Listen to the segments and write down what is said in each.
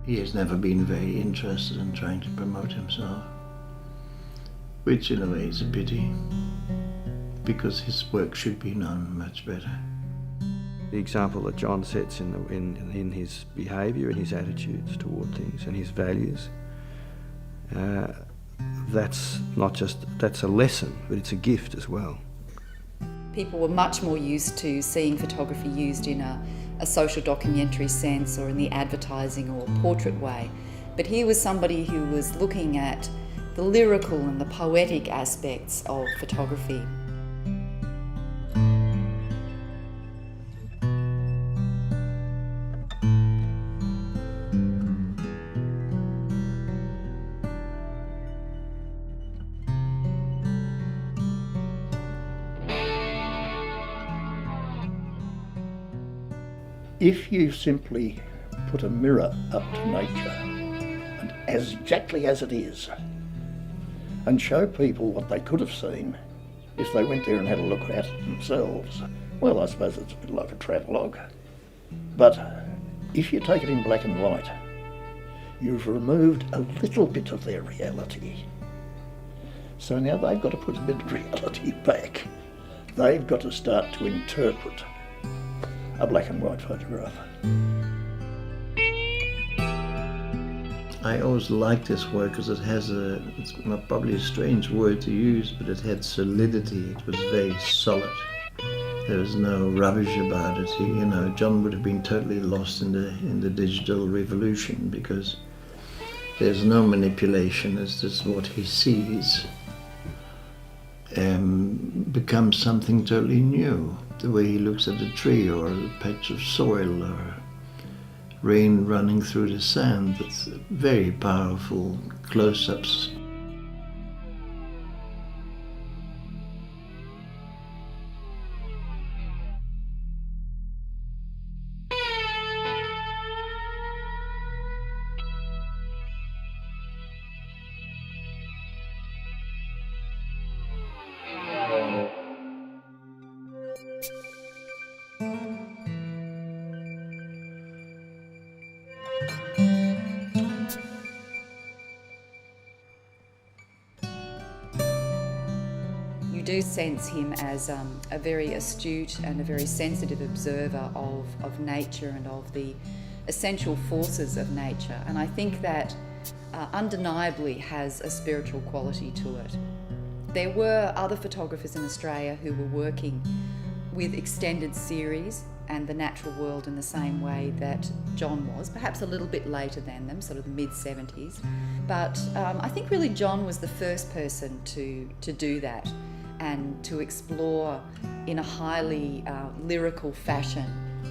He has never been very interested in trying to promote himself, which in a way is a pity, because his work should be known much better. The example that John sets in his behaviour and his attitudes toward things and his values, that's a lesson, but it's a gift as well. People were much more used to seeing photography used in a social documentary sense or in the advertising or portrait way. But here was somebody who was looking at the lyrical and the poetic aspects of photography. If you simply put a mirror up to nature, and exactly as it is, and show people what they could have seen if they went there and had a look at it themselves, well, I suppose it's a bit like a travelogue. But if you take it in black and white, you've removed a little bit of their reality. So now they've got to put a bit of reality back. They've got to start to interpret a black and white photograph. I always liked this work because it's probably a strange word to use, but it had solidity. It was very solid. There was no rubbish about it. John would have been totally lost in the digital revolution, because there's no manipulation. It's just what he sees becomes something totally new. The way he looks at a tree or a patch of soil or rain running through the sand. It's very powerful close-ups. You do sense him as a very astute and a very sensitive observer of nature and of the essential forces of nature. And I think that undeniably has a spiritual quality to it. There were other photographers in Australia who were working with extended series and the natural world in the same way that John was, perhaps a little bit later than them, sort of the mid-70s. But I think really John was the first person to do that and to explore in a highly lyrical fashion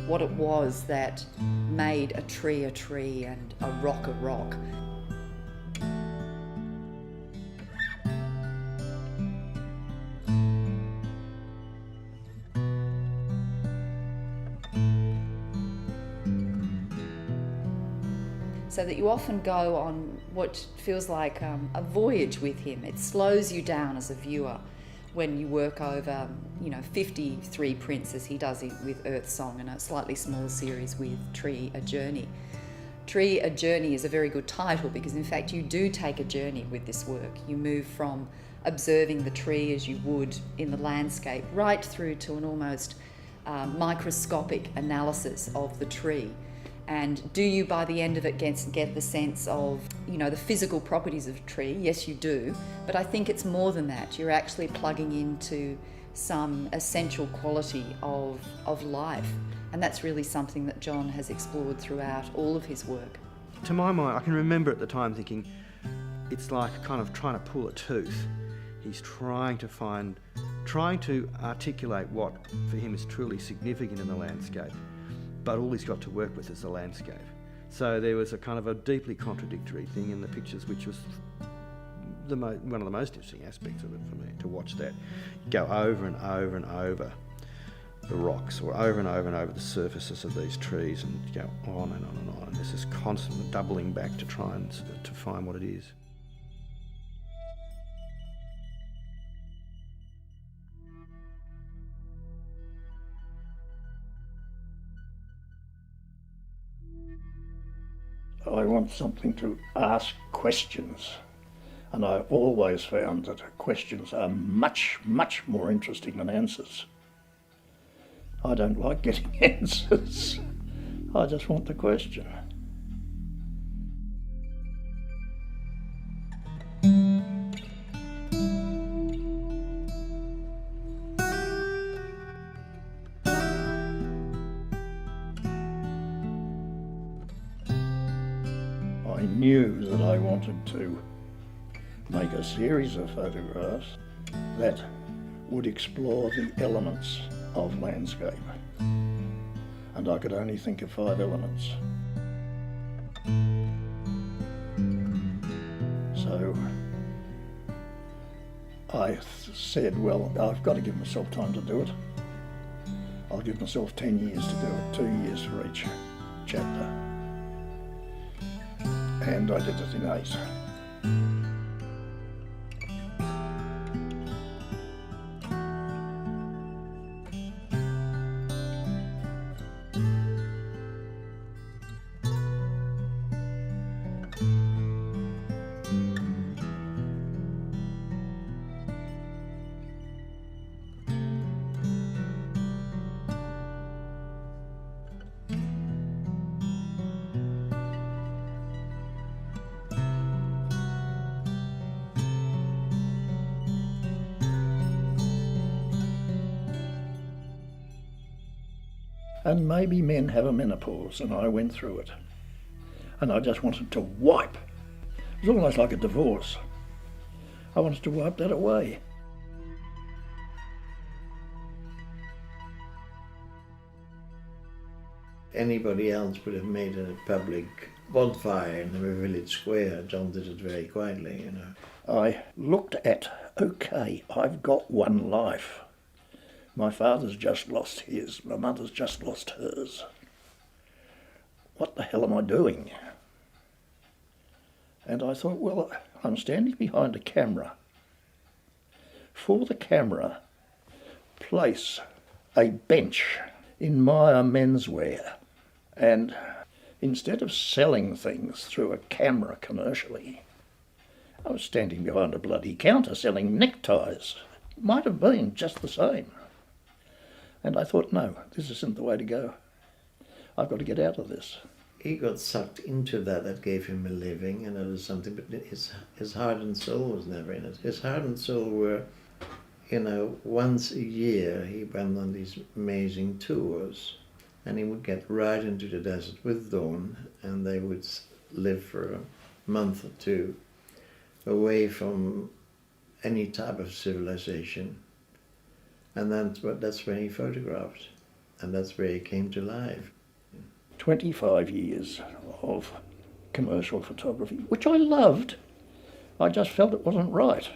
what it was that made a tree and a rock. So that you often go on what feels like a voyage with him. It slows you down as a viewer when you work over, 53 prints as he does with Earth Song, and a slightly smaller series with Tree, A Journey. Tree, A Journey is a very good title because in fact you do take a journey with this work. You move from observing the tree as you would in the landscape right through to an almost microscopic analysis of the tree. And do you, by the end of it, get the sense of, the physical properties of a tree? Yes, you do. But I think it's more than that. You're actually plugging into some essential quality of life. And that's really something that John has explored throughout all of his work. To my mind, I can remember at the time thinking, it's like kind of trying to pull a tooth. He's trying to articulate what for him is truly significant in the landscape. But all he's got to work with is the landscape. So there was a kind of a deeply contradictory thing in the pictures, which was one of the most interesting aspects of it for me, to watch that go over and over and over the rocks, or over and over and over the surfaces of these trees, and go on and on and on. And there's this constant doubling back to try and to find what it is. I want something to ask questions. And I always found that questions are much, much more interesting than answers. I don't like getting answers. I just want the question. I knew that I wanted to make a series of photographs that would explore the elements of landscape. And I could only think of 5 elements. So I said, well, I've got to give myself time to do it. I'll give myself 10 years to do it, 2 years for each chapter. And I did it in 8. And maybe men have a menopause, and I went through it. And I just wanted to wipe. It was almost like a divorce. I wanted to wipe that away. Anybody else would have made a public bonfire in the village square. John did it very quietly, you know. I looked at, okay, I've got one life. My father's just lost his, my mother's just lost hers. What the hell am I doing? And I thought, well, I'm standing behind a camera. For the camera, place a bench in Myer menswear. And instead of selling things through a camera commercially, I was standing behind a bloody counter selling neckties. Might have been just the same. And I thought, no, this isn't the way to go. I've got to get out of this. He got sucked into that. That gave him a living, and it was something, but his heart and soul was never in it. His heart and soul were, you know, once a year he went on these amazing tours, and he would get right into the desert with Dawn, and they would live for a month or 2 away from any type of civilization. And that's where he photographed, and that's where he came to life. 25 years of commercial photography, which I loved. I just felt it wasn't right.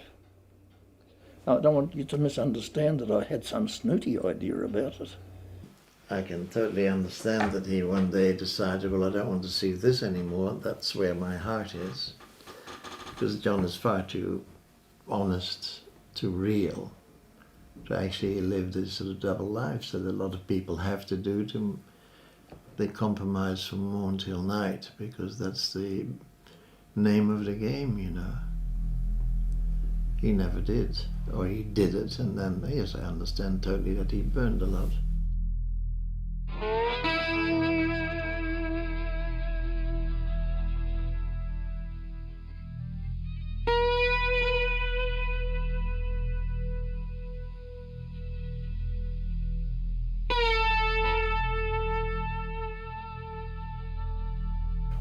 I don't want you to misunderstand that I had some snooty idea about it. I can totally understand that he one day decided, well, I don't want to see this anymore. That's where my heart is. Because John is far too honest, too real, to actually live this sort of double life that a lot of people have to do. They compromise from morn till night, because that's the name of the game, you know. He never did, or he did it, and then, yes, I understand totally that he burned a lot.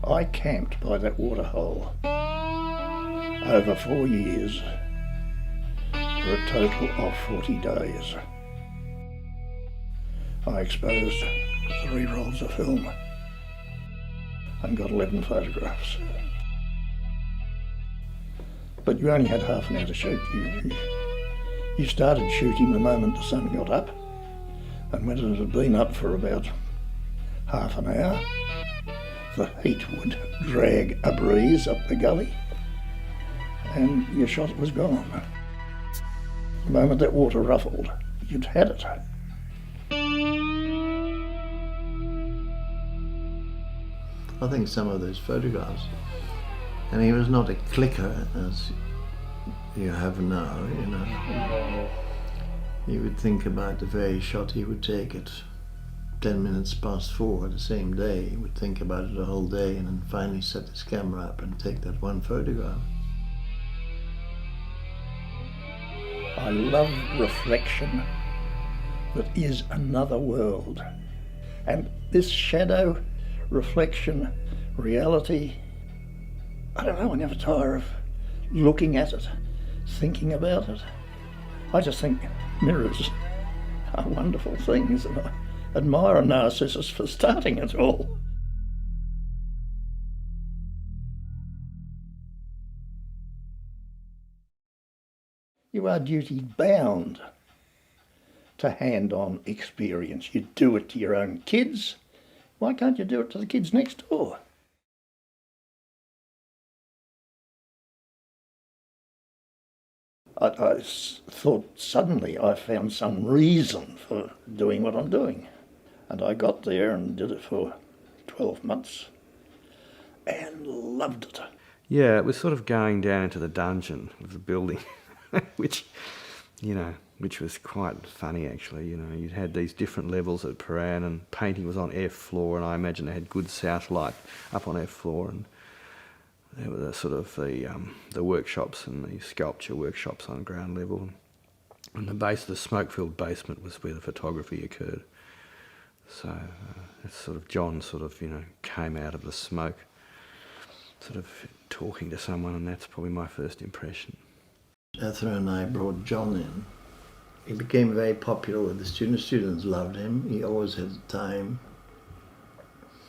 I camped by that waterhole over 4 years for a total of 40 days. I exposed 3 rolls of film and got 11 photographs. But you only had half an hour to shoot. You started shooting the moment the sun got up, and when it had been up for about half an hour, the heat would drag a breeze up the gully and your shot was gone. The moment that water ruffled, you'd had it. I think some of those photographs. And he was not a clicker as you have now, you know. He would think about the very shot he would take at 10 minutes past 4 the same day. He would think about it the whole day and then finally set his camera up and take that one photograph. I love reflection that is another world. And this shadow, reflection, reality, I don't know, I never tire of looking at it, thinking about it. I just think mirrors are wonderful things, and I admire a Narcissus for starting it all. You are duty bound to hand on experience. You do it to your own kids. Why can't you do it to the kids next door? I thought suddenly I found some reason for doing what I'm doing. And I got there and did it for 12 months and loved it. Yeah, it was sort of going down into the dungeon of the building, which was quite funny actually. You know, you had these different levels at Paran, and painting was on F floor, and I imagine they had good south light up on F floor, and there were the workshops and the sculpture workshops on ground level, and the base of the smoke-filled basement was where the photography occurred. So it's sort of John came out of the smoke, sort of talking to someone, and that's probably my first impression. Ethel and I brought John in. He became very popular with the students. Students loved him. He always had time.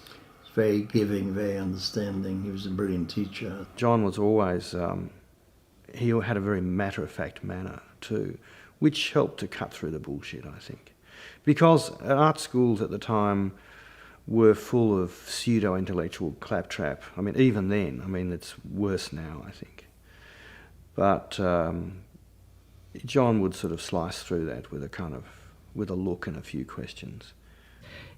He was very giving, very understanding. He was a brilliant teacher. John was always, he had a very matter-of-fact manner too, which helped to cut through the bullshit, I think. Because art schools at the time were full of pseudo-intellectual claptrap. I mean, even then, it's worse now, I think. But John would sort of slice through that with a look and a few questions.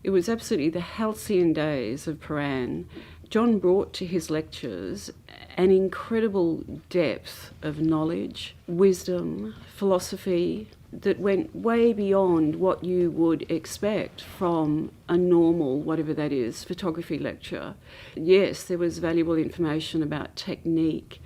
It was absolutely the halcyon days of Paran. John brought to his lectures an incredible depth of knowledge, wisdom, philosophy that went way beyond what you would expect from a normal, whatever that is, photography lecture. Yes, there was valuable information about technique,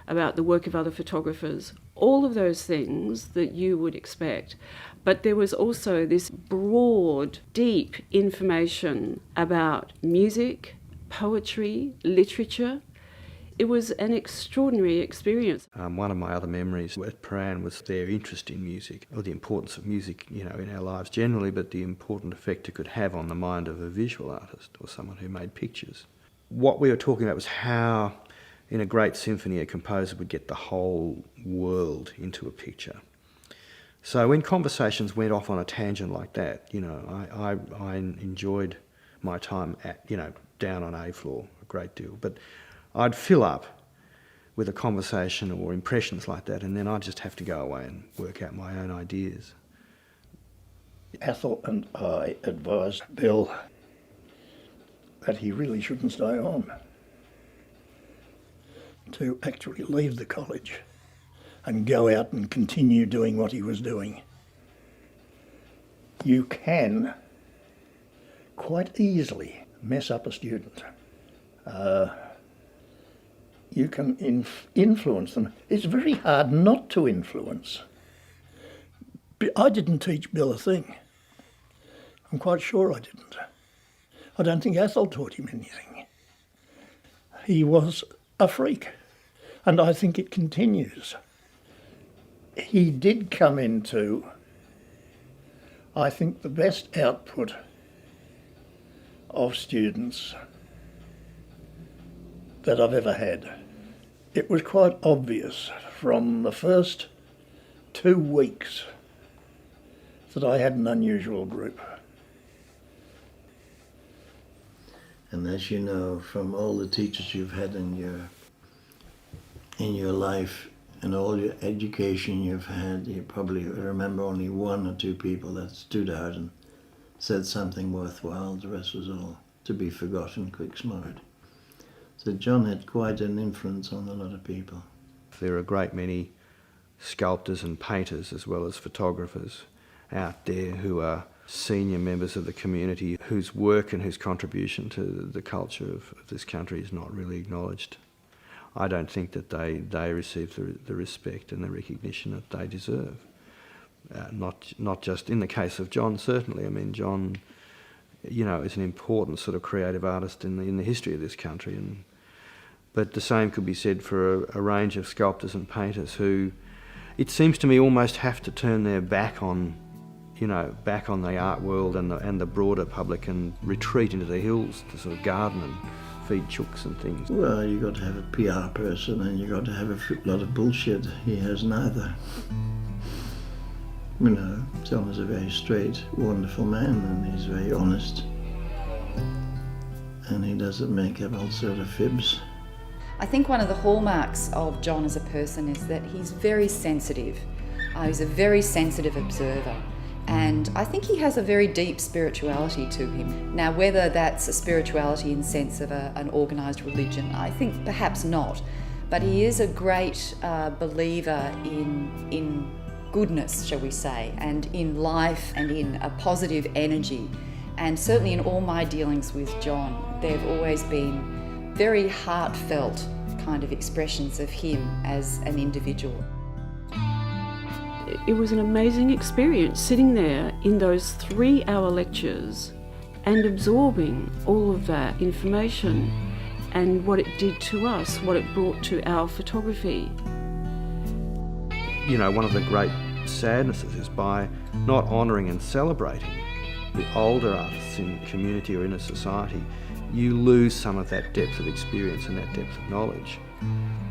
about the work of other photographers, all of those things that you would expect. But there was also this broad, deep information about music, poetry, literature. It was an extraordinary experience. One of my other memories at Paran was their interest in music, or the importance of music, in our lives generally, but the important effect it could have on the mind of a visual artist or someone who made pictures. What we were talking about was how, in a great symphony, a composer would get the whole world into a picture. So when conversations went off on a tangent like that, I enjoyed my time down on A floor a great deal. But I'd fill up with a conversation or impressions like that, and then I'd just have to go away and work out my own ideas. Ethel and I advised Bill that he really shouldn't stay on, to actually leave the college and go out and continue doing what he was doing. You can quite easily mess up a student. You can influence them. It's very hard not to influence. I didn't teach Bill a thing. I'm quite sure I didn't. I don't think Ethel taught him anything. He was a freak, and I think it continues. He did come into, I think, the best output of students that I've ever had. It was quite obvious from the first 2 weeks that I had an unusual group. And as you know, from all the teachers you've had in your life and all your education you've had, you probably remember only 1 or 2 people that stood out and said something worthwhile. The rest was all to be forgotten quick smart. So John had quite an influence on a lot of people. There are a great many sculptors and painters as well as photographers out there who are senior members of the community whose work and whose contribution to the culture of this country is not really acknowledged. I don't think that they receive the respect and the recognition that they deserve. Not just in the case of John, certainly. I mean, John, is an important sort of creative artist in the history of this country, but the same could be said for a range of sculptors and painters who, it seems to me, almost have to turn their back on the art world and the broader public and retreat into the hills to sort of garden and feed chooks and things. Well, you got to have a PR person and you got to have a lot of bullshit. He has neither. John is a very straight, wonderful man, and he's very honest. And he doesn't make up all sort of fibs. I think one of the hallmarks of John as a person is that he's very sensitive. He's a very sensitive observer. And I think he has a very deep spirituality to him. Now, whether that's a spirituality in the sense of an organised religion, I think perhaps not. But he is a great believer in goodness, shall we say, and in life and in a positive energy. And certainly in all my dealings with John, there have always been very heartfelt kind of expressions of him as an individual. It was an amazing experience sitting there in those 3-hour lectures and absorbing all of that information and what it did to us, what it brought to our photography. One of the great sadnesses is by not honouring and celebrating the older artists in community or in a society, you lose some of that depth of experience and that depth of knowledge.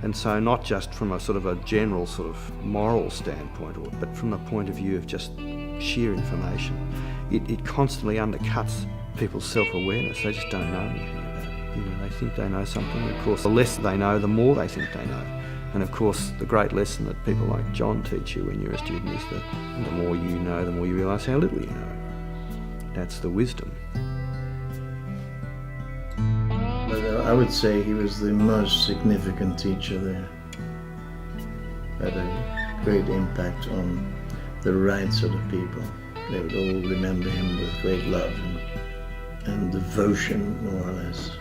And so not just from a sort of a general sort of moral standpoint, but from the point of view of just sheer information, it constantly undercuts people's self-awareness. They just don't know anything about it. They think they know something. Of course, the less they know, the more they think they know. And of course, the great lesson that people like John teach you when you're a student is that the more you know, the more you realise how little you know. That's the wisdom. But I would say he was the most significant teacher there. Had a great impact on the right sort of people. They would all remember him with great love and devotion, more or less.